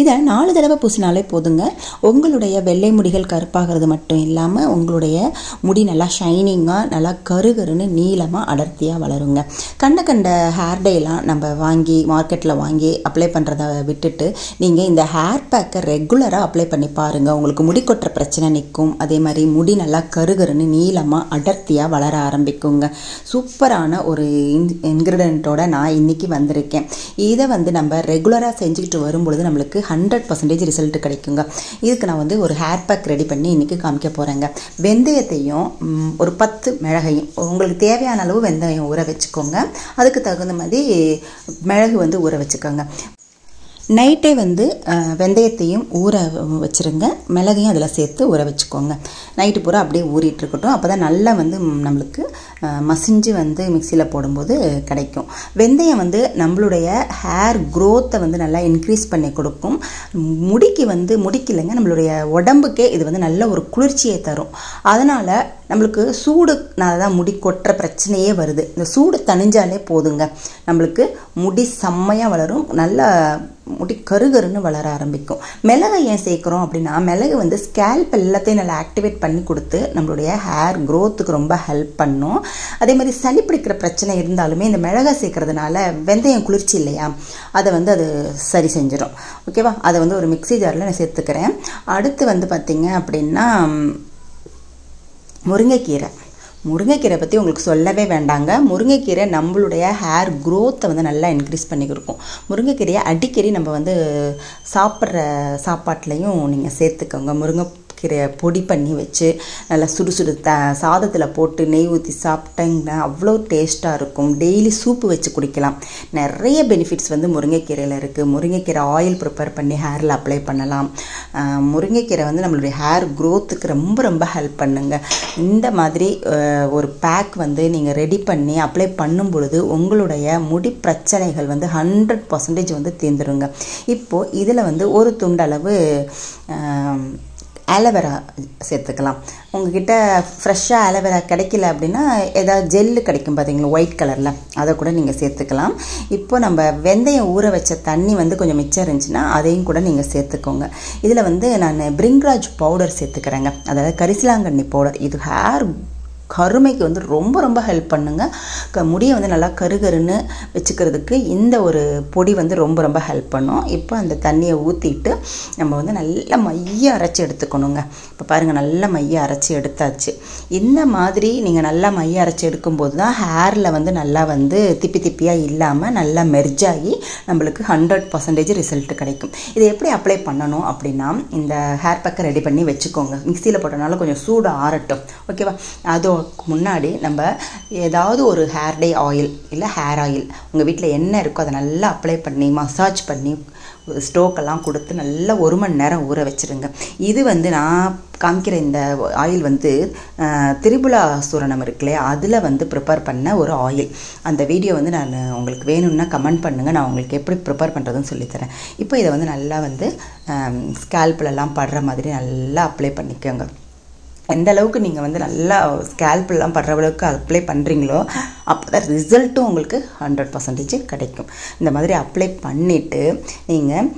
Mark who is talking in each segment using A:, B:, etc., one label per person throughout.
A: இதை 4 தடவை பூசினாலே போதுங்க. உங்களுடைய வெள்ளை முடிகள் கருப்பாகிறது மட்டும் இல்லாமல் உங்களுடைய முடி நல்லா ஷைனிங்காக நல்லா கருகருன்னு நீளமாக அடர்த்தியாக வளருங்க. கண்ட ஹேர் டேலாம் நம்ம வாங்கி மார்க்கெட்டில் வாங்கி அப்ளை பண்ணுறதை விட்டுட்டு நீங்கள் இந்த ஹேர் பேக்கை ரெகுலராக அப்ளை பண்ணி பாருங்கள். உங்களுக்கு முடி கொட்டுற பிரச்சனை நிற்கும். அதே மாதிரி முடி நல்லா கருகருன்னு நீளமாக அடர்த்தியாக வளர ஆரம்பிக்குங்க. சூப்பரான ஒரு இன்க்ரீடியண்ட்டோட நான் இன்றைக்கி வந்திருக்கேன். இதை நம்ம ரெகுலராக செஞ்சுக்கிட்டு வரும்பொழுது நம்மளுக்கு 100% ரிசல்ட் கிடைக்குங்க. இதுக்கு நான் ஒரு ஹேர் பேக் ரெடி பண்ணி இன்றைக்கி காமிக்க போகிறேங்க. வெந்தயத்தையும் ஒரு 10 மிளகையும் உங்களுக்கு தேவையான அளவு வெந்தயம் ஊற வச்சுக்கோங்க. அதுக்கு தகுந்த மாதிரி மிளகு ஊற வச்சுக்கோங்க. நைட்டே வெந்தயத்தையும் ஊற வச்சுருங்க. மிளகையும் அதில் சேர்த்து ஊற வச்சுக்கோங்க. நைட்டு பூரா அப்படியே ஊறிட்டு இருக்கட்டும். அப்போ தான் நல்லா நம்மளுக்கு மசிஞ்சு மிக்சியில் போடும்போது கிடைக்கும். வெந்தயம் நம்மளுடைய ஹேர் க்ரோத்தை நல்லா இன்க்ரீஸ் பண்ணி கொடுக்கும். முடிக்கு இல்லைங்க, நம்மளுடைய உடம்புக்கே இது நல்ல ஒரு குளிர்ச்சியை தரும். அதனால் நம்மளுக்கு சூடுனால தான் முடி கொட்டுற பிரச்சனையே வருது. இந்த சூடு தணிஞ்சாலே போதுங்க, நம்மளுக்கு முடி செம்மையாக வளரும். நல்லா முடி கருகருன்னு வளர ஆரம்பிக்கும். மிளகை ஏன் சேர்க்குறோம் அப்படின்னா, மிளகு ஸ்கேல்ப் எல்லாத்தையும் நல்லா ஆக்டிவேட் பண்ணி கொடுத்து நம்மளுடைய ஹேர் க்ரோத்துக்கு ரொம்ப ஹெல்ப் பண்ணும். அதே மாதிரி சளி பிடிக்கிற பிரச்சனை இருந்தாலுமே இந்த மிளகை சேர்க்கறதுனால வெந்தயம் குளிர்ச்சி இல்லையா, அதை அது சரி செஞ்சிடும். ஓகேவா? அதை ஒரு மிக்ஸி ஜாரில் நான் சேர்த்துக்கிறேன். அடுத்து பார்த்தீங்க அப்படின்னா முருங்கைக்கீரை பற்றி உங்களுக்கு சொல்லவே வேண்டாங்க. முருங்கைக்கீரை நம்மளுடைய ஹேர் க்ரோத்தை நல்லா இன்க்ரீஸ் பண்ணி கொடுக்கும். முருங்கைக்கீரையை அடிக்கடி நம்ம சாப்பிட்ற சாப்பாட்லேயும் நீங்கள் சேர்த்துக்கோங்க. முருங்கைக்கீரையை பொடி பண்ணி வச்சு நல்லா சுடு சாதத்தில் போட்டு நெய் ஊற்றி சாப்பிட்டீங்கன்னா அவ்வளோ டேஸ்ட்டாக இருக்கும். டெய்லி சூப்பு வச்சு குடிக்கலாம். நிறைய பெனிஃபிட்ஸ் முருங்கைக்கீரையில் இருக்குது. முருங்கைக்கீரை ஆயில் ப்ரிப்பேர் பண்ணி ஹேரில் அப்ளை பண்ணலாம். முருங்கைக்கீரை நம்மளுடைய ஹேர் க்ரோத்துக்கு ரொம்ப ரொம்ப ஹெல்ப் பண்ணுங்க. இந்த மாதிரி ஒரு பேக் நீங்கள் ரெடி பண்ணி அப்ளை பண்ணும் பொழுது உங்களுடைய முடி பிரச்சனைகள் 100% தீர்ந்துருங்க. இப்போது இதில் ஒரு துண்டளவு ஆலோவேரா சேர்த்துக்கலாம். உங்ககிட்ட ஃப்ரெஷ்ஷாக ஆலோவேரா கிடைக்கல அப்படின்னா ஏதாவது ஜெல்லு கிடைக்கும் பார்த்தீங்களா, ஒயிட் கலரில், அதை கூட நீங்கள் சேர்த்துக்கலாம். இப்போ நம்ம வெந்தயம் ஊற வச்ச தண்ணி கொஞ்சம் மிச்சம் இருந்துச்சுன்னா அதையும் கூட நீங்கள் சேர்த்துக்கோங்க. இதில் நான் பிரிங்ராஜ் பவுடர் சேர்த்துக்கிறேங்க. அதாவது கரிசலாங்கண்ணி பவுடர். இது ஹேர் கருமைக்கு ரொம்ப ரொம்ப ஹெல்ப் பண்ணுங்க. முடியை நல்லா கருகருன்னு வச்சுக்கிறதுக்கு இந்த ஒரு பொடி ரொம்ப ரொம்ப ஹெல்ப் பண்ணும். இப்போ அந்த தண்ணியை ஊற்றிட்டு நம்ம நல்லா மைய அரைச்சி எடுத்துக்கணுங்க. இப்போ பாருங்கள், நல்லா மைய அரைச்சி எடுத்தாச்சு. இந்த மாதிரி நீங்கள் நல்லா மைய அரைச்சி எடுக்கும்போது தான் ஹேரில் நல்லா திப்பி திப்பியாக இல்லாமல் நல்லா மெர்ஜாகி நம்மளுக்கு 100% ரிசல்ட் கிடைக்கும். இதை எப்படி அப்ளை பண்ணணும் அப்படின்னா, இந்த ஹேர் பேக்கை ரெடி பண்ணி வச்சுக்கோங்க. மிக்சியில் போட்டனால கொஞ்சம் சூடு ஆறட்டும். ஓகேவா? அது முன்னாடி நம்ம ஏதாவது ஒரு ஹேர் டே ஆயில் இல்லை ஹேர் ஆயில் உங்கள் வீட்டில் என்ன இருக்கோ அதை நல்லா அப்ளை பண்ணி மசாஜ் பண்ணி ஸ்டோக்கெல்லாம் கொடுத்து நல்லா 1 மணி நேரம் ஊற வச்சுருங்க. இது நான் காமிக்கிற இந்த ஆயில் திரிபுலா சூரணம் இருக்குல்லையா, அதில் ப்ரிப்பேர் பண்ண ஒரு ஆயில். அந்த வீடியோ நான் உங்களுக்கு வேணும்னா கமெண்ட் பண்ணுங்கள். நான் உங்களுக்கு எப்படி ப்ரிப்பேர் பண்ணுறதுன்னு சொல்லித்தரேன். இப்போ இதை நல்லா ஸ்கேல்ப்லலாம் படுற மாதிரி நல்லா அப்ளை பண்ணிக்கோங்க. எந்த அளவுக்கு நீங்கள் நல்லா ஸ்கேல்ப்லாம் படுற அளவுக்கு அப்ளை பண்ணுறீங்களோ அப்போ தான் ரிசல்ட்டும் உங்களுக்கு 100% கிடைக்கும். இந்த மாதிரி அப்ளை பண்ணிவிட்டு நீங்கள்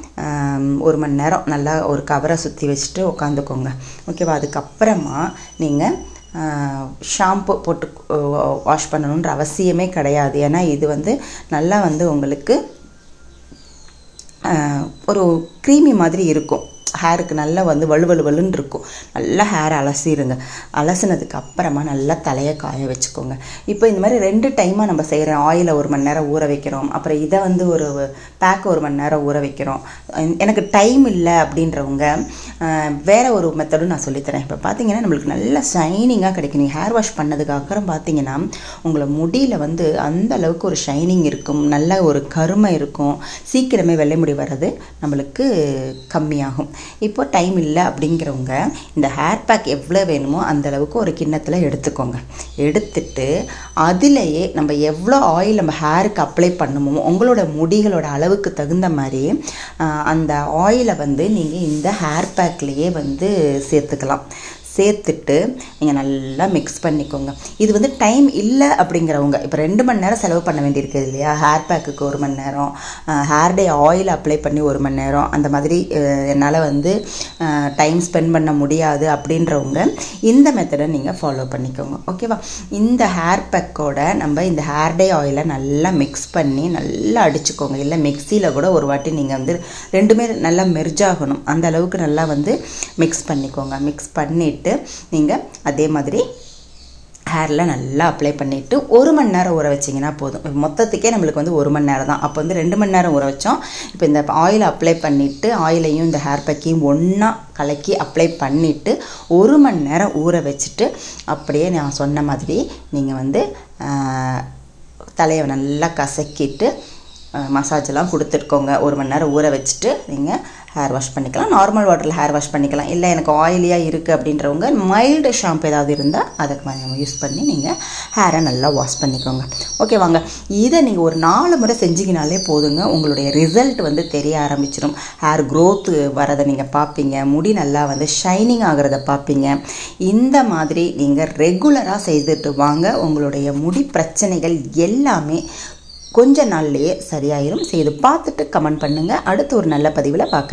A: 1 மணி நேரம் நல்லா ஒரு கவரை சுற்றி வச்சுட்டு உட்காந்துக்கோங்க. ஓகேவா? அதுக்கப்புறமா நீங்கள் ஷாம்பு போட்டு வாஷ் பண்ணணுன்ற அவசியமே கிடையாது. ஏன்னா இது நல்லா உங்களுக்கு ஒரு க்ரீமி மாதிரி இருக்கும். ஹேருக்கு நல்லா வலுவலுன்னு இருக்கும். நல்லா ஹேர் அலசிடுங்க. அலசினதுக்கு அப்புறமா நல்லா தலையை காய வச்சுக்கோங்க. இப்போ இந்த மாதிரி 2 டைமாக நம்ம செய்கிறோம். ஆயிலை 1 மணி நேரம் ஊற வைக்கிறோம், அப்புறம் இதை ஒரு பேக் 1 மணி நேரம் ஊற வைக்கிறோம். எனக்கு டைம் இல்லை அப்படின்றவங்க வேறு ஒரு மெத்தடும் நான் சொல்லித்தரேன். இப்போ பார்த்தீங்கன்னா நம்மளுக்கு நல்லா ஷைனிங்காக கிடைக்கும். நீங்கள் ஹேர் வாஷ் பண்ணதுக்கு அப்புறம் பார்த்தீங்கன்னா உங்களை முடியில் அந்த அளவுக்கு ஒரு ஷைனிங் இருக்கும், நல்ல ஒரு கருமை இருக்கும். சீக்கிரமே வெள்ளை முடி வர்றது நம்மளுக்கு கம்மியாகும். இப்போ டைம் இல்லை அப்படிங்கிறவங்க இந்த ஹேர் பேக் எவ்வளோ வேணுமோ அந்த அளவுக்கு ஒரு கிண்ணத்தில் எடுத்துக்கோங்க. எடுத்துட்டு அதிலேயே நம்ம எவ்வளோ ஆயில் நம்ம ஹேருக்கு அப்ளை பண்ணுமோ உங்களோட முடிகளோட அளவுக்கு தகுந்த மாதிரி அந்த ஆயிலை நீங்கள் இந்த ஹேர் பேக்லேயே சேர்த்துக்கலாம். சேர்த்துட்டு நீங்கள் நல்லா மிக்ஸ் பண்ணிக்கோங்க. இது வந்து டைம் இல்லை அப்படிங்கிறவங்க இப்போ 2 மணி நேரம் செலவு பண்ண வேண்டியிருக்குது இல்லையா, ஹேர் பேக்குக்கு 1 மணி நேரம், ஹேர் டே ஆயில் அப்ளை பண்ணி 1 மணி நேரம், அந்த மாதிரி என்னால் வந்து டைம் ஸ்பெண்ட் பண்ண முடியாது அப்படின்றவங்க இந்த மெத்தடை நீங்கள் ஃபாலோ பண்ணிக்கோங்க. ஓகேவா? இந்த ஹேர் பேக்கோட நம்ம இந்த ஹேர் டே ஆயிலை நல்லா மிக்ஸ் பண்ணி நல்லா அடிச்சுக்கோங்க. இல்லை மிக்சியில் கூட ஒரு வாட்டி நீங்கள் வந்து ரெண்டுமே நல்லா மெர்ஜ் ஆகணும், அந்த அளவுக்கு நல்லா வந்து மிக்ஸ் பண்ணிக்கோங்க. மிக்ஸ் பண்ணிவிட்டு நீங்கள் அதே மாதிரி ஹேரில் நல்லா அப்ளை பண்ணிவிட்டு 1 மணி நேரம் ஊற வச்சிங்கன்னா போதும். மொத்தத்துக்கே நம்மளுக்கு வந்து 1 மணி நேரம் தான். அப்போ வந்து 2 மணி நேரம் ஊற வச்சோம். இப்போ இந்த ஆயில் அப்ளை பண்ணிவிட்டு ஆயிலையும் இந்த ஹேர் பேக்கையும் ஒன்றா கலக்கி அப்ளை பண்ணிவிட்டு 1 மணி நேரம் ஊற வச்சுட்டு அப்படியே நான் சொன்ன மாதிரி நீங்கள் வந்து தலையை நல்லா கசக்கிட்டு மசாஜெல்லாம் கொடுத்துருக்கோங்க. 1 மணி நேரம் ஊற வச்சுட்டு நீங்கள் ஹேர் வாஷ் பண்ணிக்கலாம். நார்மல் வாட்டரில் ஹேர் வாஷ் பண்ணிக்கலாம். இல்லை எனக்கு ஆயிலியாக இருக்குது அப்படின்றவங்க மைல்டு ஷாம்பு ஏதாவது இருந்தால் அதை யூஸ் பண்ணி நீங்கள் ஹேரை நல்லா வாஷ் பண்ணிக்கோங்க. ஓகே வாங்க, இதை நீங்கள் ஒரு 4 முறை செஞ்சிங்கனாலே போதுங்க. உங்களுடைய ரிசல்ட் வந்து தெரிய ஆரம்பிச்சிடும். ஹேர் க்ரோத்து வரதை நீங்கள் பார்ப்பீங்க, முடி நல்லா வந்து ஷைனிங் ஆகிறத பார்ப்பீங்க. இந்த மாதிரி நீங்கள் ரெகுலராக செய்துட்டு வாங்க. உங்களுடைய முடி பிரச்சனைகள் எல்லாமே கொஞ்ச நாள்லேயே சரியாயிரும். செய்து பார்த்துட்டு கமெண்ட் பண்ணுங்கள். அடுத்து ஒரு நல்ல பதிவில் பார்க்க